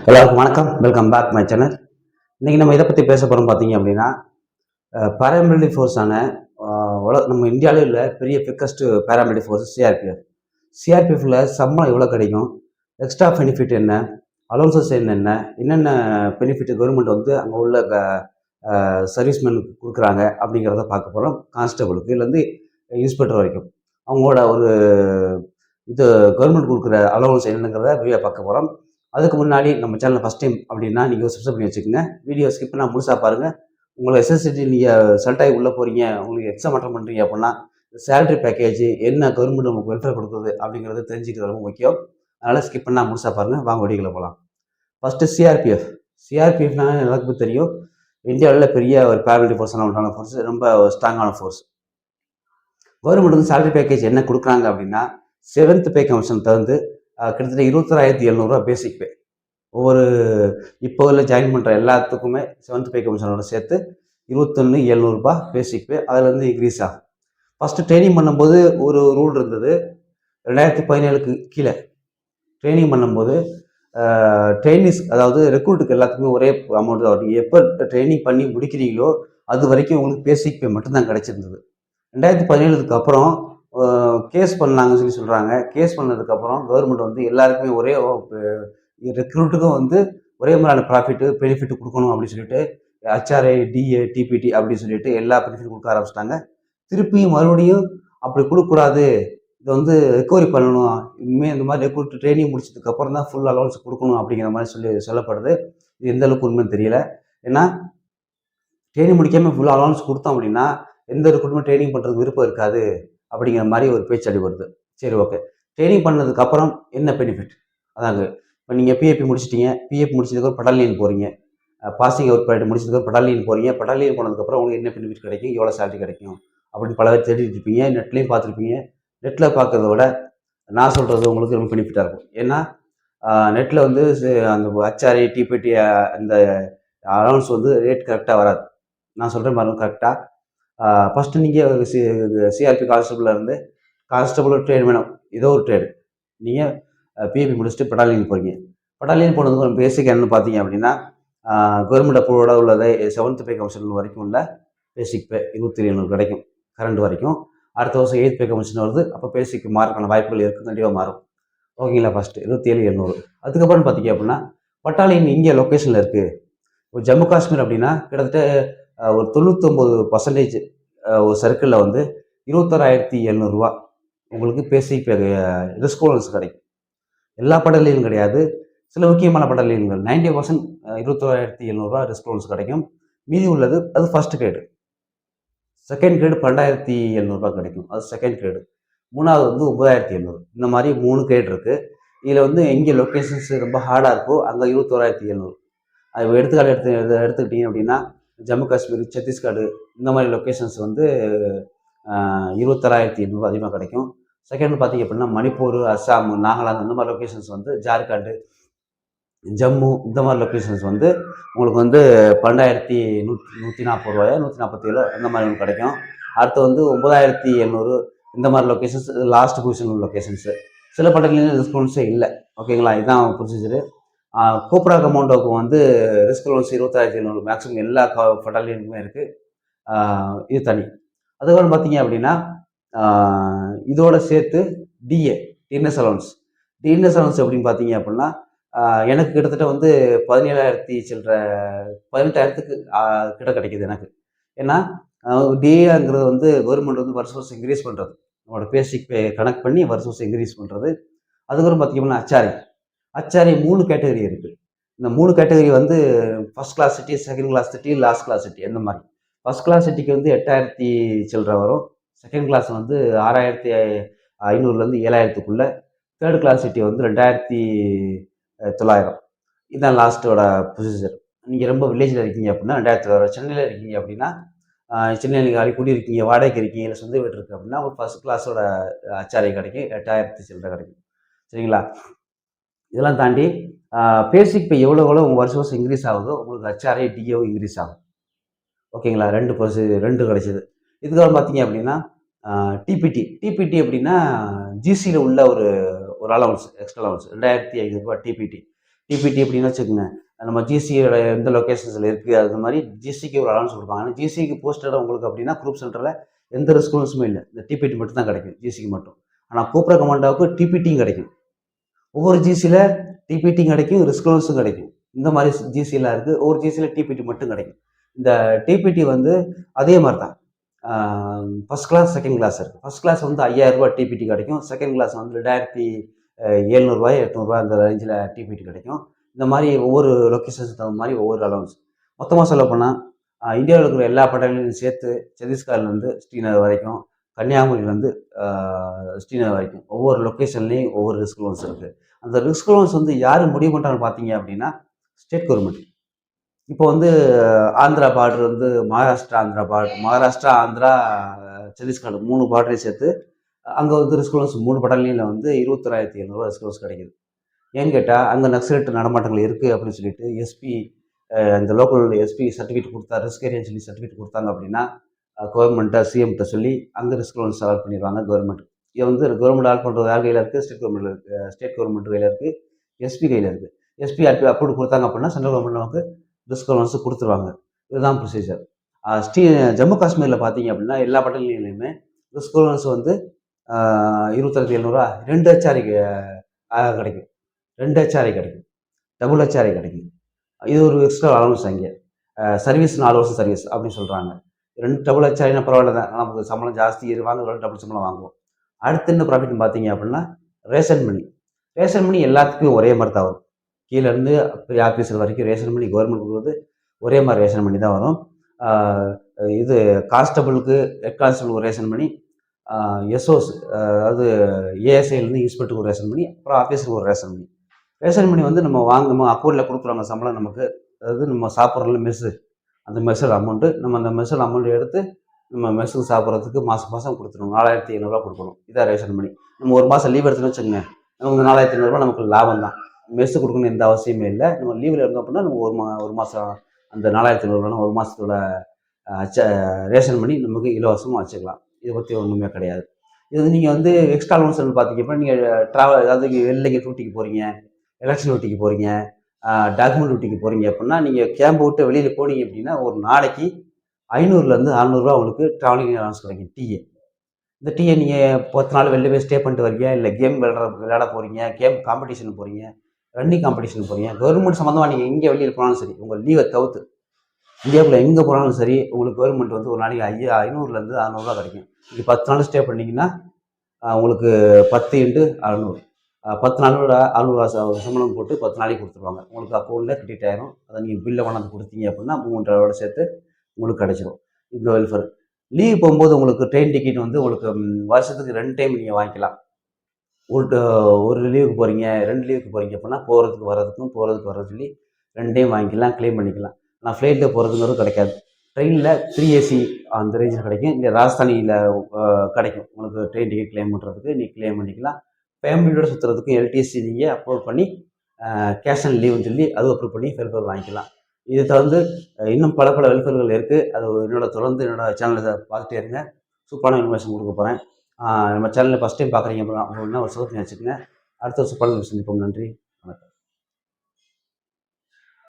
எல்லாருக்கும் வணக்கம். Welcome back my channel. இன்னைக்கு நம்ம இதை பற்றி பேச போகிறோம் பார்த்தீங்க அப்படின்னா, பாராமிலிட்டரி ஃபோர்ஸான நம்ம இந்தியாவிலே உள்ள பெரிய பிக்கஸ்ட் பாராமிலிட்டரி ஃபோர்ஸ் சிஆர்பிஎஃப். சிஆர்பிஎஃப்ல சம்பளம் எவ்வளோ கிடைக்கும், எக்ஸ்ட்ரா பெனிஃபிட் என்ன, அலோன்சஸ் என்னென்ன பெனிஃபிட் கவர்மெண்ட் வந்து அங்கே உள்ள சர்வீஸ்மேன் கொடுக்குறாங்க அப்படிங்கிறத பார்க்க போகிறோம். கான்ஸ்டபிளுக்கு இதுலேருந்து இன்ஸ்பெக்டர் வரைக்கும் அவங்களோட ஒரு இது கவர்மெண்ட் கொடுக்குற அலோன்ஸ் என்னங்கிறத வீடியோ பார்க்க போகிறோம். அதுக்கு முன்னாடி நம்ம சேனல் ஃபஸ்ட் டைம் அப்படின்னா நீங்கள் சப்ஸ்கிரைப் பண்ணி வச்சுக்கோங்க. வீடியோ ஸ்கிப் பண்ணால் முழுசாக பாருங்கள். உங்களை எஸ்எஸ்சிடி நீங்கள் செலக்ட் ஆகி உள்ளே போகிறீங்க, உங்களுக்கு எக்ஸாம் அட்டன் பண்ணுறீங்க அப்படின்னா சேலரி பேக்கேஜ் என்ன கவர்மெண்ட் உங்களுக்கு வெல்ஃபேர் கொடுக்குது அப்படிங்கிறது தெரிஞ்சுக்கிறது ரொம்ப முக்கியம். அதனால் ஸ்கிப் பண்ணால் முழுசாக பாருங்கள். வாங்க வீடியோவில் போகலாம். First CRPF. சிஆர்பிஎஃப்னா எல்லாருக்கும் தெரியும், இந்தியாவில் பெரிய ஒரு பாராமிலிட்டரி ஃபோர்ஸான ஒன்றான ஃபோர்ஸ், ரொம்ப ஸ்ட்ராங்கான ஃபோர்ஸ். கவர்மெண்ட் வந்து சேலரி பேக்கேஜ் என்ன கொடுக்குறாங்க அப்படின்னா, 7th பே கமிஷன் தவிர்த்து கிட்டத்தட்ட 21,700 பேசிக் பே. ஒவ்வொரு இப்போ ஜாயின் பண்ணுற எல்லாத்துக்குமே 7th பே கமிஷனோட சேர்த்து 21,700 பேசிக் பே. அதுலேருந்து இன்க்ரீஸ் ஆகும். ஃபஸ்ட்டு ட்ரைனிங் பண்ணும்போது ஒரு ரூல் இருந்தது. 2017க்கு கீழே ட்ரைனிங் பண்ணும்போது ட்ரைனிஸ், அதாவது ரெக்ரூட்டுக்கு எல்லாத்துக்குமே ஒரே அமௌண்ட் தான் வரும். எப்போ ட்ரைனிங் பண்ணி முடிக்கிறீங்களோ அது வரைக்கும் உங்களுக்கு பேசிக் பே மட்டும்தான் கிடச்சிருந்தது. 2017க்கு அப்புறம் கேஸ் பண்ணாங்கன்னு சொல்கிறாங்க. கேஸ் பண்ணதுக்கப்புறம் கவர்மெண்ட் வந்து எல்லாருக்குமே ஒரே ரெக்ரூட்டுக்கும் வந்து ஒரே மாதிரியான ப்ராஃபிட்டு பெனிஃபிட் கொடுக்கணும் அப்படின்னு சொல்லிட்டு ஹெச்ஆர்ஏ, டிஏ, டிபிடி அப்படின்னு சொல்லிட்டு எல்லா பெனிஃபிட் கொடுக்க ஆரம்பிச்சிட்டாங்க. திருப்பியும் மறுபடியும் அப்படி கொடுக்கக்கூடாது, இதை வந்து ரெக்கவரி பண்ணணும், இனிமேல் இந்த மாதிரி ரெக்ரூட் ட்ரைனிங் முடிச்சதுக்கப்புறம் தான் ஃபுல் அலவன்ஸ் கொடுக்கணும் அப்படிங்கிற மாதிரி சொல்லப்படுது. இது எந்த அளவுக்கு உண்மைன்னு தெரியல. ஏன்னா ட்ரைனிங் முடிக்காமல் ஃபுல் அலவன்ஸ் கொடுத்தோம் அப்படின்னா எந்த ரெக்ரூட்மெண்ட் ட்ரைனிங் பண்ணுறதுக்கு விருப்பம் இருக்காது அப்படிங்கிற மாதிரி ஒரு பேச்சு அடிபடுது. சரி, ஓகே. ட்ரைனிங் பண்ணதுக்கப்புறம் என்ன பெனிஃபிட்? அதாங்க, இப்போ நீங்கள் பிஏபி முடிச்சிட்டிங்க. பிஏபி முடிச்சதுக்கப்புறம் பட்டாலியன் போகிறீங்க. பாசிங் அவுட் பண்ணிட்டு முடிச்சதுக்கப்புறம் பட்டாலியன் போகிறீங்க. பட்டாலியன் போனதுக்கப்புறம் உங்களுக்கு என்ன பெனிஃபிட் கிடைக்கும், எவ்வளோ சேலரி கிடைக்கும் அப்படின்னு பல பேர் தேடிட்டு இருப்பீங்க. நெட்லேயும் பார்த்துருப்பீங்க. நெட்டில் பார்க்குறத விட நான் சொல்கிறது உங்களுக்கு ரொம்ப பெனிஃபிட்டாக இருக்கும். ஏன்னா நெட்டில் வந்து அந்த ஹெச்ஆர்ஏ, டிபிடி அந்த அலவன்ஸ் வந்து ரேட் கரெக்டாக வராது. நான் சொல்கிற மாதிரி கரெக்டாக ஃபஸ்ட்டு நீங்கள் சிஆர்பி கான்ஸ்டபிளில் கான்ஸ்டபிள் ட்ரேட் வேணும், ஏதோ ஒரு ட்ரேடு. நீங்கள் பிஏபி முடிச்சுட்டு பட்டாலியன் போகிறீங்க. பட்டாலியன் போனதுக்கு பேசிக் என்னன்னு பார்த்தீங்க அப்படின்னா, கவர்மெண்ட் அப்ரூவோட உள்ளதை 7th பே கமிஷன் வரைக்கும் உள்ள பேசிக் பே 27,700 கிடைக்கும் கரண்ட் வரைக்கும். அடுத்த வருஷம் 8th பே கமிஷன் வருது. அப்போ பேசிக் மார்க்கான வாய்ப்புகள் இருக்குது, கண்டிப்பாக மாறும். ஓகேங்களா? ஃபஸ்ட்டு 27,700. அதுக்கப்புறம் பார்த்தீங்க அப்படின்னா பட்டாலியன் இங்கே லொக்கேஷனில் இருக்குது. இப்போ ஜம்மு காஷ்மீர் அப்படின்னா கிட்டத்தட்ட ஒரு 99% ஒரு சர்க்கிளில் வந்து 21,700 உங்களுக்கு பேசிக் ரெஸ்பான்ஸ் கிடைக்கும். எல்லா பட்டாலியனும் கிடையாது, சில முக்கியமான பட்டாலியன்கள் 90% 21,700 ரெஸ்பான்ஸ் கிடைக்கும். மீதி உள்ளது அது ஃபர்ஸ்ட் கிரேடு. செகண்ட் கிரேடு 12,700 கிடைக்கும், அது செகண்ட் கிரேடு. மூணாவது வந்து 9,700. இந்த மாதிரி 3 கிரேட் இருக்குது. இதில் வந்து எங்கே லொக்கேஷன்ஸ் ரொம்ப ஹார்டாக இருக்கோ அங்கே 21,700. அது எடுத்துக்கிட்டீங்க அப்படின்னா ஜம்மு காஷ்மீர், சத்தீஸ்கர் இந்த மாதிரி லொக்கேஷன்ஸ் வந்து 21,700 அதிகமாக கிடைக்கும். செகண்ட் பார்த்தீங்க அப்படின்னா மணிப்பூர், அஸ்ஸாம், நாகாலாந்து இந்த மாதிரி லொக்கேஷன்ஸ் வந்து ஜார்க்கண்டு, ஜம்மு இந்த மாதிரி லொக்கேஷன்ஸ் வந்து உங்களுக்கு வந்து 12,140 147 இந்த மாதிரி கிடைக்கும். அடுத்து வந்து 9,700 இந்த மாதிரி லொக்கேஷன்ஸ் லாஸ்ட் பொசிஷன் லொக்கேஷன்ஸு. சில பட்டத்துலேயும் ரெஸ்பான்ஸே இல்லை. ஓகேங்களா? இதுதான் ப்ரொசீஜரு. கோப்ரா கமாண்டோவுக்கு வந்து ரிஸ்க் அலவன்ஸ் 21,700 மேக்ஸிமம் எல்லா பட்டாலியனுக்குமே இருக்குது. இது தனி. அதுக்கப்புறம் பார்த்தீங்க அப்படின்னா இதோட சேர்த்து டிஏ, டிஎன்எஸ் அலவன்ஸ். டிஎன்எஸ் அலவன்ஸ் அப்படின்னு பார்த்தீங்க அப்படின்னா எனக்கு கிட்டத்தட்ட வந்து 18,000 கிட்ட கிடைக்கிது எனக்கு. ஏன்னா டிஏங்கிறது வந்து கவர்மெண்ட் வந்து வருஷம் இன்க்ரீஸ் பண்ணுறது, நம்மளோட பேசிக் பே கனெக்ட் பண்ணி வருஷம் இன்க்ரீஸ் பண்ணுறது. அதுக்கப்புறம் பார்த்தீங்கன்னா ஹெச்ஆர்ஏ 3 கேட்டகரி இருக்குது. இந்த 3 கேட்டகரி வந்து first class city, second class city, last class city அந்த மாதிரி. ஃபஸ்ட் கிளாஸ் சிட்டிக்கு வந்து 8,000 சில்லற வரும். செகண்ட் கிளாஸ் வந்து 6,500லேருந்து 7,000க்குள்ளே. தேர்ட் கிளாஸ் சிட்டி வந்து 2,900. இதுதான் லாஸ்ட்டோட ப்ரொசீஜர். நீங்கள் ரொம்ப வில்லேஜில் இருக்கீங்க அப்படின்னா 2,000. சென்னையில் இருக்கீங்க அப்படின்னா சென்னையில் நீங்கள் அடிக்கடி இருக்கீங்க, வாடகைக்கு இருக்கீங்க, இல்லை சொந்த வீடு இருக்குது அப்படின்னா உங்களுக்கு ஃபஸ்ட் கிளாஸோட ஹெச்ஆர்ஏ கிடைக்கும், 8,000 சில்லற கிடைக்கும். சரிங்களா? இதெல்லாம் தாண்டி பேசிக் பே எவ்வளோ உங்கள் வருஷம் இன்க்ரீஸ் ஆகுதோ உங்களுக்கு ஹெச்ஆர்ஏ, டிஏவும் இன்க்ரீஸ் ஆகும். ஓகேங்களா? 2 கிடைச்சிது. இதுக்கப்புறம் பார்த்தீங்க அப்படின்னா டிபிடி அப்படின்னா ஜிசியில் உள்ள ஒரு allowance, extra allowance 2,500 DBT. DBT அப்படின்னு வச்சுக்கோங்க. நம்ம ஜிசியோட எந்த லொக்கேஷன்ஸில் இருக்குது அது மாதிரி ஜிசிக்கு ஒரு அலவன்ஸ் கொடுப்பாங்க. ஆனால் ஜிசிக்கு போஸ்டடாக உங்களுக்கு அப்படின்னா குரூப் சென்டரில் எந்த ரெஸ்பான்ஸுமே இல்லை. இந்த டிபிடி மட்டும் தான் கிடைக்கும் ஜிசிக்கு மட்டும். ஆனால் கூப்ரா கமாண்டோவுக்கு டிபிடியும் கிடைக்கும். ஒவ்வொரு ஜிசியில் டிபிடியும் கிடைக்கும், ரெஸ்பான்ஸும் கிடைக்கும். இந்த மாதிரி ஜிசிலாம் இருக்குது. ஒவ்வொரு ஜிசியில் டிபிடி மட்டும் கிடைக்கும். இந்த டிபிடி வந்து அதே மாதிரி தான். ஃபஸ்ட் கிளாஸ் செகண்ட் கிளாஸ் இருக்குது. ஃபஸ்ட் கிளாஸ் வந்து 5000 ரூபா டிபிடி கிடைக்கும். செகண்ட் கிளாஸ் வந்து 2700 800 அந்த ரேஞ்சில் டிபிடி கிடைக்கும். இந்த மாதிரி ஒவ்வொரு லொக்கேஷனுக்கு தகுந்த மாதிரி ஒவ்வொரு அலவன்ஸ். மொத்தமாக சொல்ல போனால் இந்தியாவில் இருக்கிற எல்லா பட்டங்களையும் சேர்த்து சத்தீஸ்கர்லேருந்து ஸ்ரீநகர் வரைக்கும், கன்னியாகுமரியிலேருந்து ஸ்ரீநகர் வரைக்கும் ஒவ்வொரு லொக்கேஷன்லேயும் ஒவ்வொரு ரிஸ்க் லோன்ஸ் இருக்குது. அந்த ரிஸ்க் லோன்ஸ் வந்து யார் முடிவு பண்ணுறாங்கன்னு பார்த்தீங்க அப்படின்னா ஸ்டேட் கவர்மெண்ட். இப்போ வந்து ஆந்திரா பார்டர் வந்து மகாராஷ்டிரா ஆந்திரா பார்டர், மகாராஷ்டிரா ஆந்திரா சத்தீஸ்கர் 3 பார்டரையும் சேர்த்து அங்கே வந்து ரிஸ்க் லோன்ஸ் 3 பட்டாலியில் வந்து 21,700 ரிஸ்க் லோன்ஸ் கிடைக்குது. ஏன்னு கேட்டால் அங்கே நக்சலைட் நடமாட்டங்கள் இருக்குது அப்படின்னு சொல்லிட்டு எஸ்பி அந்த லோக்கல் எஸ்பி சர்டிஃபிகேட் கொடுத்தா ரிஸ்க் ஏரியான்னு சொல்லி சர்டிஃபிகேட் கொடுத்தாங்க அப்படின்னா கவர்மெண்ட்டை சிஎம்கிட்ட சொல்லி அங்கே ரிஸ்க் லோன்ஸ் அலாட் பண்ணிடுவாங்க கவர்மெண்ட். இது வந்து கவர்மெண்ட் அலாட் பண்ணுறது யார் கையில் இருக்குது? ஸ்டேட் கவர்மெண்ட்டில் இருக்குது. ஸ்டேட் கவர்மெண்ட் கையில் இருக்குது, எஸ்பி கையில் இருக்குது. எஸ்பி அப்ரூவ் கொடுத்தாங்க அப்படின்னா சென்ட்ரல் கவர்மெண்ட் நமக்கு ரிஸ்க் லோன்ஸ் கொடுத்துருவாங்க. இதுதான் ப்ரொசீஜர். ஜம்மு காஷ்மீரில் பார்த்தீங்க அப்படின்னா எல்லா பட்டங்களையுமே ரிஸ்க் லோன்ஸ் வந்து 27,700 2 ஹெச்ஆர்ஐ கிடைக்கும். 2 ஹெச்ஆர்ஐ கிடைக்கும், டபுள் ஹெச்ஆர்ஐ கிடைக்கும். இது ஒரு எக்ஸ்ட்ரா அலவன்ஸ். அங்கே சர்வீஸ் 4 வருஷம் சர்வீஸ் அப்படின்னு சொல்கிறாங்க. 2 டபுள் ஹெச்ஆர்ஐனா பரவாயில்ல தான், நமக்கு சம்பளம் ஜாஸ்தி வாங்க டபுள் சம்பளம் வாங்குவோம். அடுத்து என்ன ப்ராஃபிட்னு பார்த்தீங்க அப்படின்னா ரேஷன் மணி. ரேஷன் மணி எல்லாத்துக்கும் ஒரே மாதிரி தான் வரும். கீழேருந்து பெரிய ஆஃபீஸர் வரைக்கும் ரேஷன் மணி கவர்மெண்ட் கொடுக்குறது ஒரே மாதிரி ரேஷன் மணி தான் வரும். இது கான்ஸ்டபிளுக்கு ஹெட் கான்ஸ்டபிளுக்கு ரேஷன் மணி, எஸ்ஓஸ் அதாவது ஏஎஸ்ஐலேருந்து இன்ஸ்பெக்டருக்கு ஒரு ரேஷன் மணி, அப்புறம் ஆஃபீஸருக்கு ஒரு ரேஷன் மணி. ரேஷன் மணி வந்து நம்ம அக்கௌண்ட்டில் கொடுக்குறாங்க சம்பளம் நமக்கு. அதாவது நம்ம சாப்பிட்றதுல மெஸ்ஸு, அந்த மெஸ்ஸோட அமௌண்ட்டு நம்ம அந்த மெஸ்ஸோட அமௌண்ட்டு எடுத்து நம்ம மெஸ்ஸுக்கு சாப்பிட்றதுக்கு மாதம் கொடுத்துருவோம். 4,500 கொடுக்கணும். இதான் ரேஷன் மணி. நம்ம ஒரு மாதம் லீவ் எடுத்துன்னு வச்சுக்கோங்க, நமக்கு 4,500 நமக்கு லாபம் தான். மெஸ்ஸு கொடுக்கணும் எந்த அவசியமே இல்லை. நம்ம லீவில் இருந்தோம் அப்படின்னா நம்ம ஒரு மாதம் அந்த 4,500 ஒரு மாதத்தோட ரேஷன் மணி நமக்கு இலவசமாக வச்சுக்கலாம். இதை பற்றி ஒன்றுமே கிடையாது. இது நீங்கள் வந்து எக்ஸ்ட்ரா லோன்ஸ் பார்த்தீங்க அப்படின்னா நீங்கள் ட்ராவல், அதாவது வெளியில் டியூட்டிக்கு போகிறீங்க, எலெக்ஷன் டியூட்டிக்கு போகிறீங்க, டாக்குமெண்ட் டியூட்டிக்கு போகிறீங்க அப்படின்னா நீங்கள் கேம்பை விட்டு வெளியில் போனீங்க அப்படின்னா ஒரு நாளைக்கு 500லேருந்து 600 உங்களுக்கு ட்ராவலிங் அலவன்ஸ் கிடைக்கும். டீயை இந்த டீயை நீங்கள் 10 நாள் வெளில போய் ஸ்டே பண்ணிட்டு வரீங்க, இல்லை கேம் விளையாட போகிறீங்க, கேம் காம்படிஷன் போகிறீங்க, ரன்னிங் காம்படிஷன் போகிறீங்க, கவர்மெண்ட் சம்மந்தமாக நீங்கள் எங்கே வெளியில் போனாலும் சரி, உங்கள் லீவை தவிர்த்து இந்தியாவுக்குள்ள எங்கே போனாலும் சரி உங்களுக்கு கவர்மெண்ட் வந்து ஒரு நாளைக்கு 500லேருந்து 600 கிடைக்கும். நீங்கள் 10 நாள் ஸ்டே பண்ணிங்கன்னா உங்களுக்கு 10 × 600, 10 நாளோட 600 சம்பளம் போட்டு 10 நாளைக்கு கொடுத்துருவாங்க. உங்களுக்கு அக்கௌண்ட்டில் கிரெடிட் ஆயிரும். அதை நீங்கள் பில்லை கொண்டாந்து கொடுத்தீங்க அப்படின்னா 3,000 சேர்த்து உங்களுக்கு கிடைச்சிடும். இந்த வெல்ஃபேர் லீவ் போகும்போது உங்களுக்கு ட்ரெயின் டிக்கெட் வந்து உங்களுக்கு வருஷத்துக்கு 2 டைம் நீங்கள் வாங்கிக்கலாம். ஒரு லீவுக்கு போகிறீங்க, 2 லீவுக்கு போகிறீங்க அப்படின்னா போகிறதுக்கு வர்றது சொல்லி 2 டைம் வாங்கிக்கலாம், கிளைம் பண்ணிக்கலாம். ஆனால் ஃப்ளைட்டில் போகிறதுங்கிறது கிடைக்காது. ட்ரெயினில் 3AC அந்த ரேஞ்சில் கிடைக்கும். இங்கே ராஜஸ்தானியில் கிடைக்கும். உங்களுக்கு ட்ரெயின் டிக்கெட் கிளைம் பண்ணுறதுக்கு நீங்கள் கிளைம் பண்ணிக்கலாம். ஃபேமிலியோட சுற்றுறதுக்கு எல்டிசி நீங்கள் அப்லோட் பண்ணி கேஷ் அண்ட் லீவுன்னு சொல்லி அது அப்ரூவ் பண்ணி வெல்ஃபேர் வாங்கிக்கலாம். இதை தவிர்த்து இன்னும் பல வெல்ஃபேர்கள் இருக்குது. அது தொடர்ந்து என்னோடய சேனலை பார்த்துட்டே இருங்க. சூப்பரான இன்ஃபர்மேஷன் கொடுக்க போகிறேன். நம்ம சேனலில் ஃபஸ்ட் டைம் பார்க்குறீங்க அப்படின்னா ஒரு சப்போர்ட் வச்சுக்கோங்க. அடுத்த ஒரு சூப்பரான சந்திப்போம். நன்றி.